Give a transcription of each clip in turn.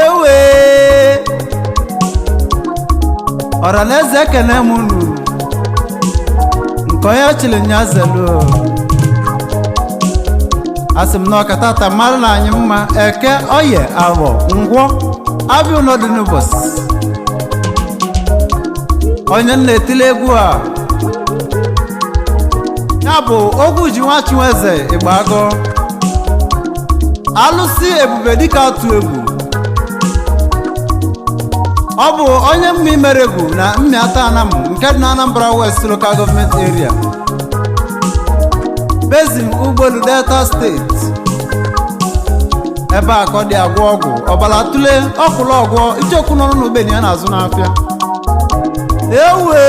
ewe ọraneze ekene m unu nke onye chịrị nya zelu asị m na ọkatata mmadụ na anyị mma eke oye awọ ngwọ abịa ụnọdụ n'ụbọchị onye na-etile egwu a ya bụ ogwu ji nwa Chinweze Igbago alụsị ebube dịka atụ egwu ọ bụ onye mma imere egwu na Mmiata Anam nke dị na Anambra West Local Government Area Basin Ugbolu Delta State ebe a ka ọ dị agwọ ọgwụ ọbala tụle ọkwụlụ ọgwọ ichekwu n'ọrụ n'ogbenye ya na-azụ n'afịa ewe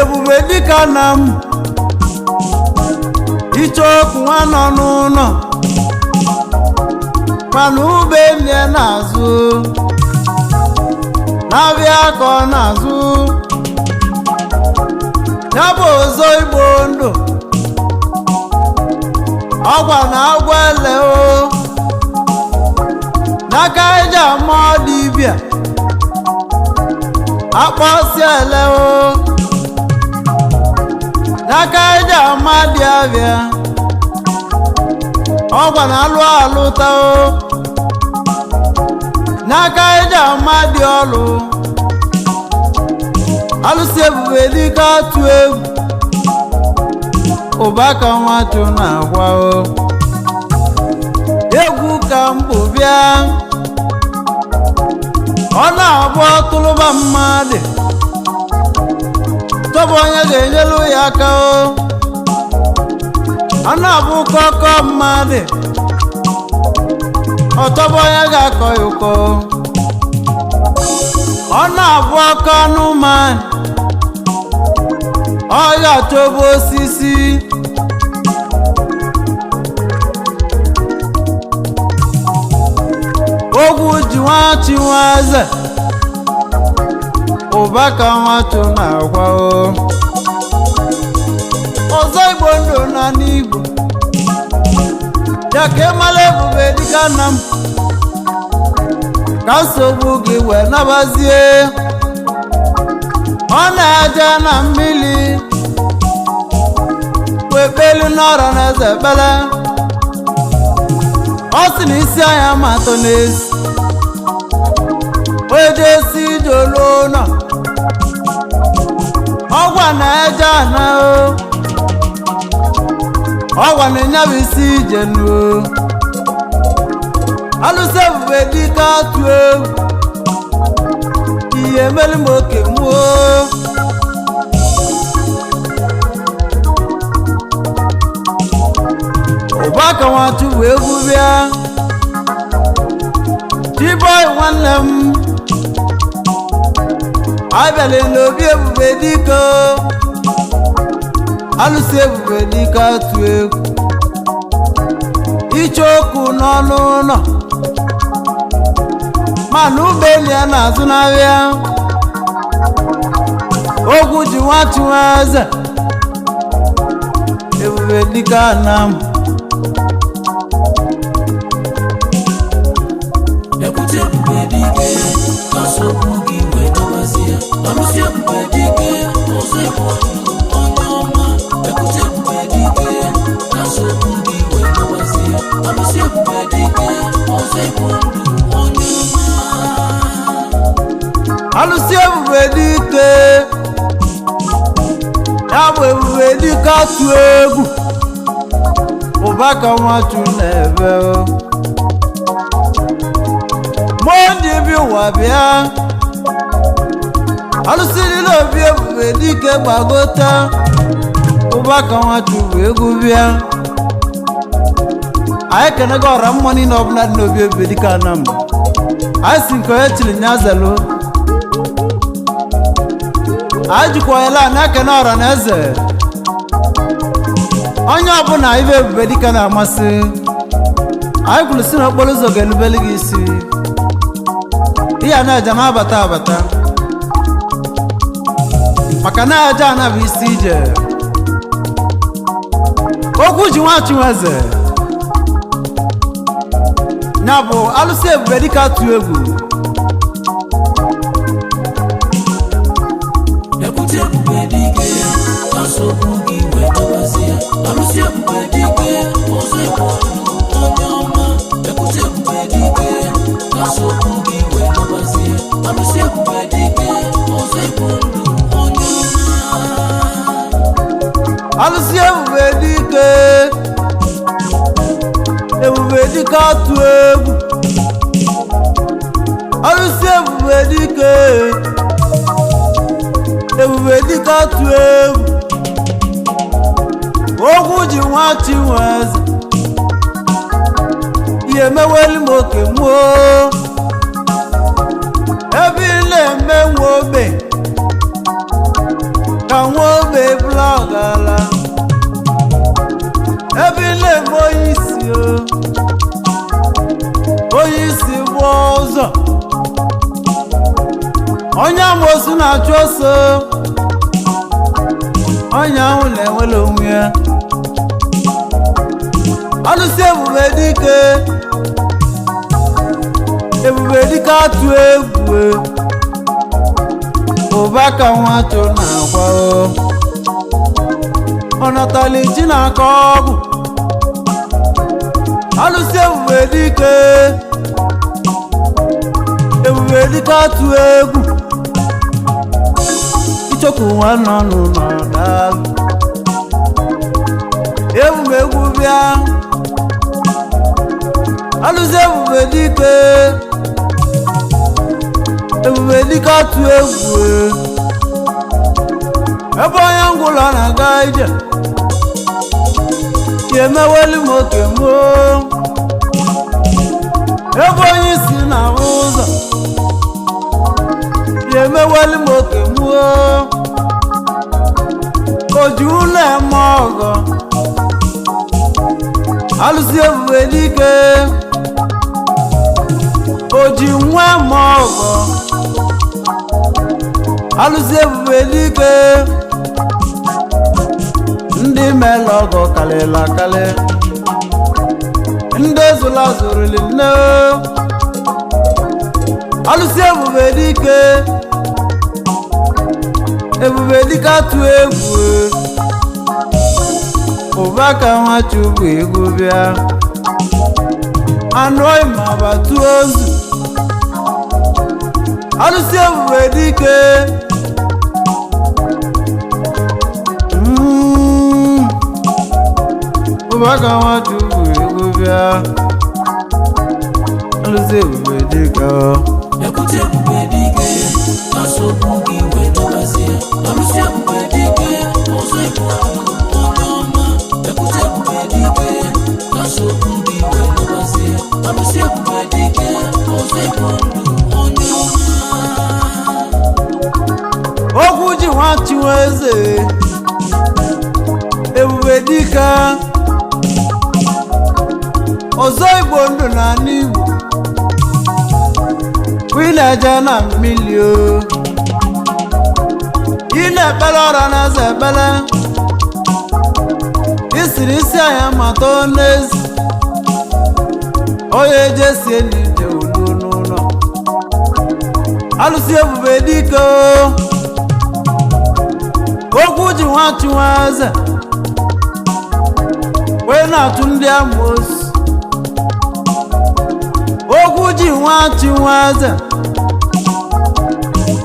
ebube dịka na m icheokwu nwa nọ n'ụlọ mana ube nne na-azụ na-abịa ka ọ na-azụ ya bụ ọzọ Igbo ndụ ọgwa na agwa ele o n'aka eji ama dibịa akpọsi ele o n'aka eji ama dị abịa ọgwa na alụ alụta o n'aka eji ama dị ọlụ alụsị ebube dịka atụ egwu ụba ka nwatụ na-agwa o egwu ka mbụ bịa ọ na-abụ tụlụba mmadụ tọbụ onye ga-enyelu ya aka o ọ na-abụ kọkọ mmadụ ọtọbụ onye ga-akọ ya ụkọ ọ na-abụ ọkọ anụmanụ ọ ga-achọbụ osisi ogwu ji nwa Chinweze ụba ka nwatụ na-agwa o ọzọ Igbo ndụ na n'Igbo ya ka ịmala ebube dịka nna m ka nsogbu gị wee nabazie ọ na-eje na mmiri wee kpelu n'ọra na eze ekpele ọ sị na isi anya ma atọ n'ezi ojesi ijolu nọ ọgwa na-eje ana o ọgwa na-enyabụ isi ije nuo alụsị ebube dịka atụ egwu ihe meli m oke muo ụba ka nwatụ bụ egwu bịa T-Boy nwanne m abịala n'obi ebube dịka alụsị ebube dịka atụ egwu icheokwu n'ọnụ ụlọ mana ụgbọelu ya na-azụ n'ahịa ogwu ji nwa Chinweze ebube dịka Anam alụsị ebube dike ya bụ ebube dike atụ egwu ụba ka nwatụ na-ebe ndị bi ụwa bịa alụsị niile obi ebube dike gbagota ụba ka nwatụ bụ egwu bịa anyị kenego ọra mmụọ niile ọbụla dị n'obi ebube dike Anam anyị si nke onye chiri nya zelu anyị jikwa ya laa na-ekene ọra na eze onye ọbụla ibe ebube dịka na-amasị anyị kwuru si n'okporo ụzọ ga-elubeli gị isi ihe na-eje na-abata abata maka na-eje ana bụ isi ije okwu ji nwa Chinweze ya bụ alụsị ebube dịka atụ egwu alụsị ebube dike ebube dike atụ egwu alụsị ebube dike ebube dike atụ egwu okwu ji nwa Chinweze ihe meweli m oke mmụọ ebe ị na-eme nwa ogbe ka nwa ogbe bụla ọgala ebe ị na-eme onye isi bụ ụzọ onye amoosu na-achụ ọsọ onye ahụ na-enwere onwe ya alụsị ebube dike ebube dike atụ egwu ụba ka nwatụ na-akwa ọ natala ji na-aka ọgwụ alụsị ebube dike ebube dike atụ egwu ichoku nwa nọnụ n'ọdalụ egwumegwu bịa alụsị ebube dike ebube dike atụ egwu ebe onye ngwụlọ na-aga ije ka emeweli m oke mmụọ ebe onye isi na-ahụ ụzọ ka emeweli m oke mmụọ oji ụlọ eme ọgọ alụsị ebube dike oji nwa eme ọgọ alụsị ebube dike ndị mere ọgọ kalịla akali ndị ezula zụrụli nne alụsị ebube dike ebube dike atụ egwu ụba ka nwachụ bụ egwu bịa anụ ma batu ozu alụsị ebube dike ụba ka nwachụ bụ egwu bịa alụsị ebube dike Ekute ebube dike asọpụ gị wee dọbazie alụsị ebube dike ọzọ ịbụ onye ọma ekute ebube dike asọpụ gị wee dọbazie alụsị ebube dike ọzọ ịbụ onye ọma okwu ji nwa Chinweze ebube dike ọzọ Igbo ndụ na n'Igbo wileje na mmiri ị na-ekpere ọra na-eze ekpere isiri isi anya mata n'ezi onye ejesie n'ije ulu n'ụlọ alụsị ebube dike okwu ji nwa Chinweze wee na-atụ ndị amoosu okwu ji nwa Chinweze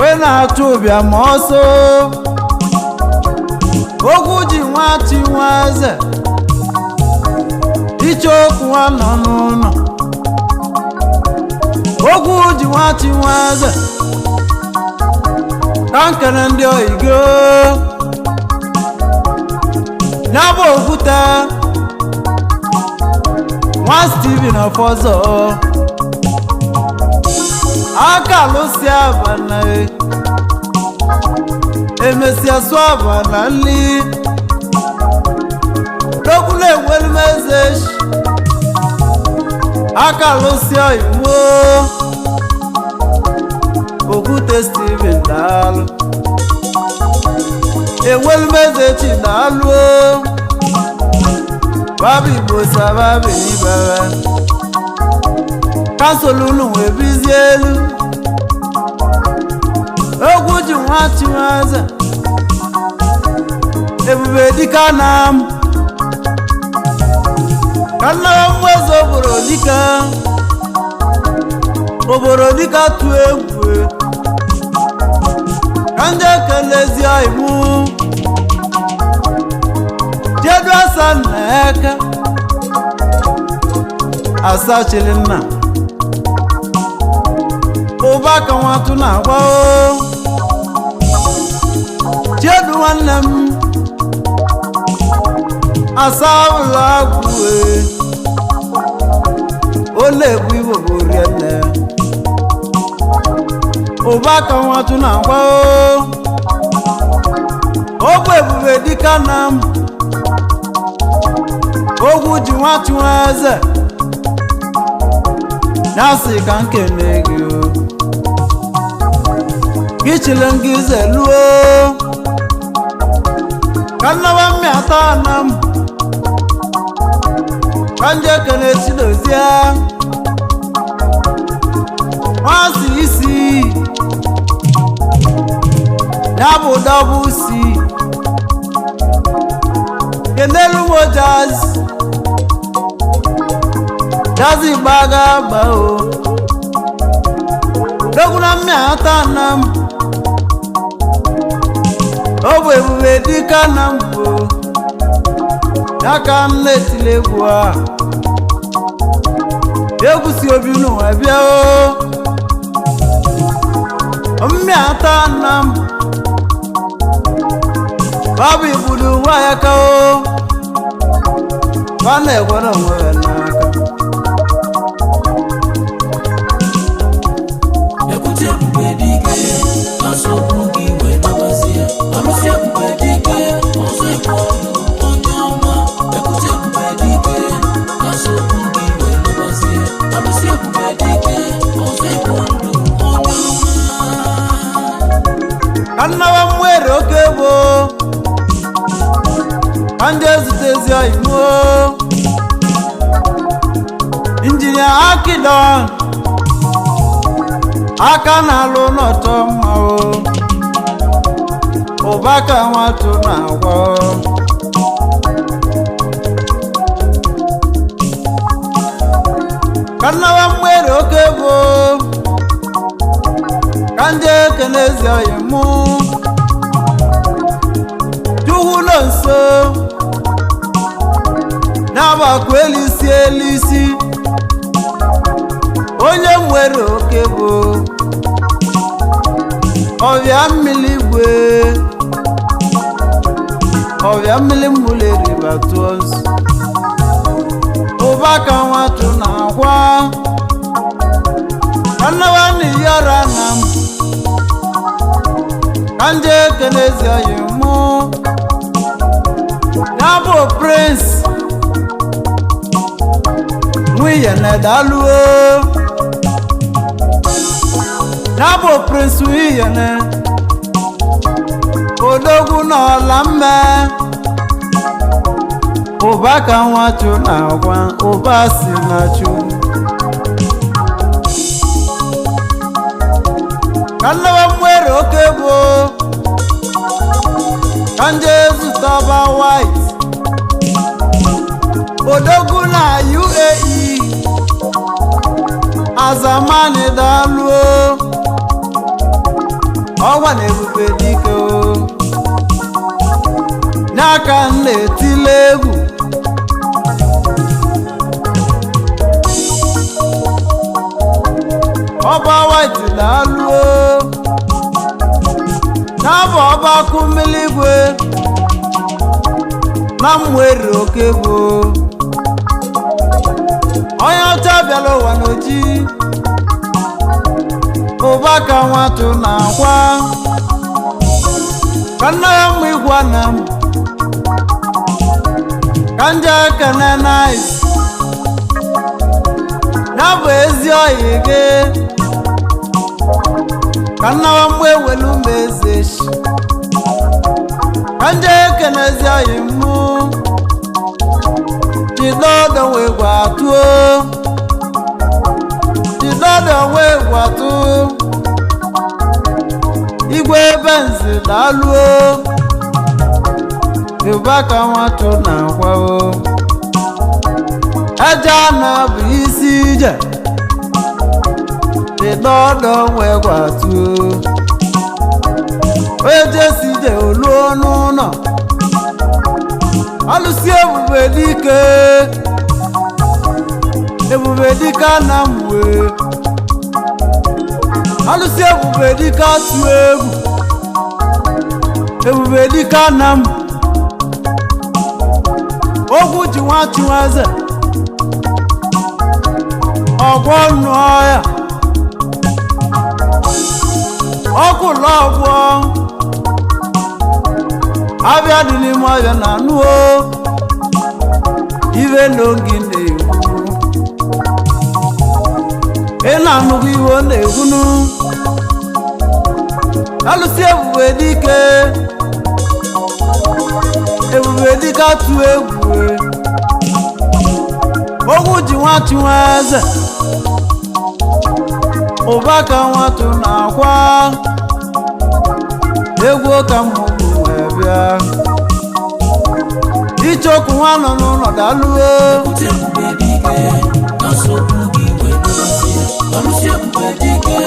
wee na-achụ ụbịam ọsọ okwu ji nwa Chinweze iche okwu nọ n'ụlọ okwu ji nwa Chinweze ka nkene ndị oyigo ya bụ okwute nwa Steven Ọfọzọ aka alụsị abana emesịa sụọ abana nli enwelu m eze echi aka lụsịa iwu Okwute Steven daalụ enwelu m eze echi daalụ Babi Igbo sababi n'ibere kansụl unu wee bizie elu ogwu ji nwa Chinweze Ebube dịka na m ka nnara mmụeze obodo dịka tụ egwu ka nje kelezie iwu Jedu asa na eke asa Chilinna ụba ka nwatụ na-agba Jedu nwanne m asa ụlọ agwụ ole ebu Igbo bụ rienne ụba ka nwatụ na-agba ogwu Ebube dịka na m ogwu ji nwa Chinweze na-asị ka nkene gị gị chile gị zeluo ka nnaba mmịata na m ka nje kene Chidozie nwasị isi ya bụ dọbụ si kenelu mo Jazzy gbaga agba o doguna mmịata na m ọ bụ Ebube dịka na m bụ n'aka m na-etile egwu a egwu si obi n'ụwa bịa o mmịata na m Babu ibudu nwa ya ka o nwanne ekwere onwe ya n'aka Ekwute Ebube dike asọpụ gị wee nabazie alụsị Ebube dike ọzọ ekwu onye ọma Ekwute Ebube dike asọpụ gị wee nabazie alụsị Ebube dike ọzọ ekwu onye ọma ka nnawa mwere oke bụ Anje zutezi oyibo Injinia Akidon aka na-alụ n'ọtọ mma ụba ka nwatụ na-agwọ ka nnawa mwere oke bụ ka nje kenezi oyibo Juhulo nso n'agbakọ elisi onye nwere oke bụ ọbịa mmiri igwe ọbịa mmiri mmụlụ eribatos ụba ka nwatụ na-akwa ka nnawa n'iyara na m ka nje kenezi oyi mụ Nabo Prince Nwiye na daluo Nabo Prince Nwiye na Odogwu na ọlamme ụba ka nwatụ na-agwa ụba si na chu ka nnawa mwere oke bụ ka nje zụtaba white Odogwu na UAE Azamani daluo ọgwa na Ebube dike n'aka na-etile egwu ọba white daluo n'abụ ọbakụ mmiri igwe na mwere oke bụ onye ọcha bịara ụwa n'oji ụba ka nwatụ na-akwa ka nna ya mma igwa na m ka kanja kene nice na bụ ezi oyi gị ka nnawa mgbe ewelu m ezechi kanja kene ezi oyi mụ jidodo wee gwatuo jidodo wee gwatu igwe benzi daluo Yorùbá ka nwatụ na-akwao aja na bụ isi ije jidodo wee gwatuo onye jesi ije oluo n'ụlọ alụsi ebube dike na mwe alụsi ebube dike atụ egwu ebube dike na m ogwu ji nwachụ eze ọgwọ nnụọ ya ọkụ lọgwọ abịa dị n'ime ọya na anụo ive n'oge na-egwu ị na-anụghị iwe ọ na-egwunu alụsi ebube dike atụ egwu ogwu ji nwachụ eze ụba ka nwatụ na-akwa egwu ka mmụmụ wee bịa ichoku nwa nọ n'ụlọ daluo Ebube dike,